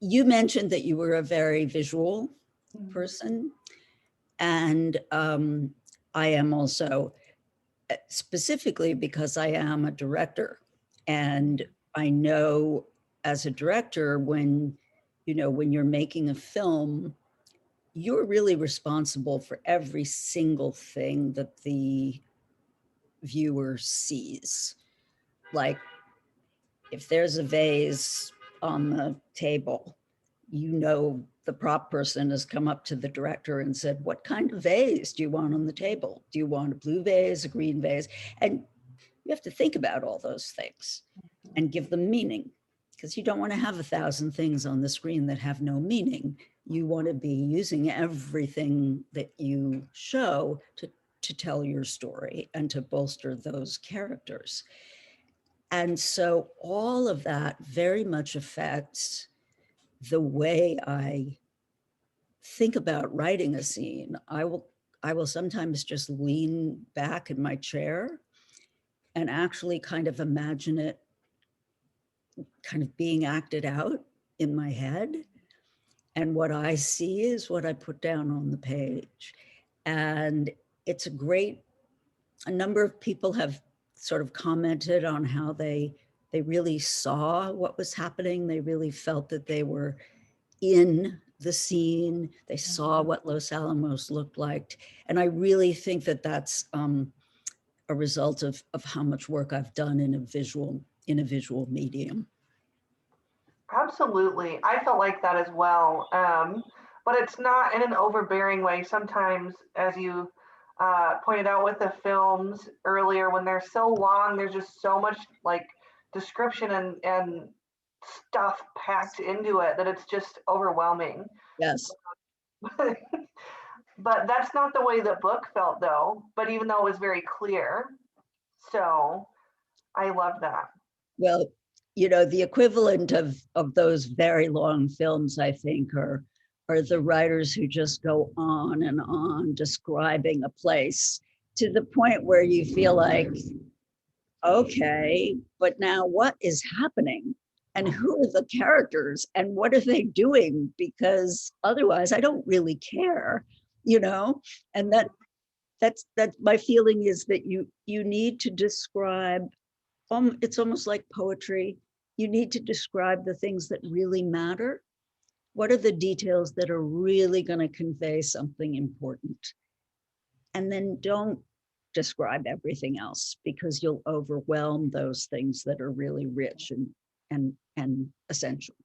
You mentioned that you were a very visual person, and I am also, specifically because I am a director. And I know as a director, when, when you're making a film, you're really responsible for every single thing that the viewer sees. Like, if there's a vase on the table, the prop person has come up to the director and said, what kind of vase do you want on the table? Do you want a blue vase, a green vase? And you have to think about all those things and give them meaning, because you don't want to have 1,000 things on the screen that have no meaning. You want to be using everything that you show to tell your story and to bolster those characters. And so all of that very much affects the way I think about writing a scene. I will sometimes just lean back in my chair and actually kind of imagine it kind of being acted out in my head. And what I see is what I put down on the page. And it's a number of people have sort of commented on how they really saw what was happening. They really felt that they were in the scene. They saw what Los Alamos looked like. And I really think that that's a result of how much work I've done in a visual medium. Absolutely. I felt like that as well. But it's not in an overbearing way. Sometimes, as you pointed out with the films earlier, when they're so long, there's just so much like description and stuff packed into it that it's just overwhelming. Yes. But that's not the way the book felt, though. But even though it was very clear, so I love that. Well, the equivalent of those very long films, I think, are the writers who just go on and on describing a place to the point where you feel like, okay, but now what is happening? And who are the characters and what are they doing? Because otherwise I don't really care, and that's my feeling is that you need to describe, it's almost like poetry. You need to describe the things that really matter. What are the details that are really going to convey something important? And then don't describe everything else, because you'll overwhelm those things that are really rich and essential.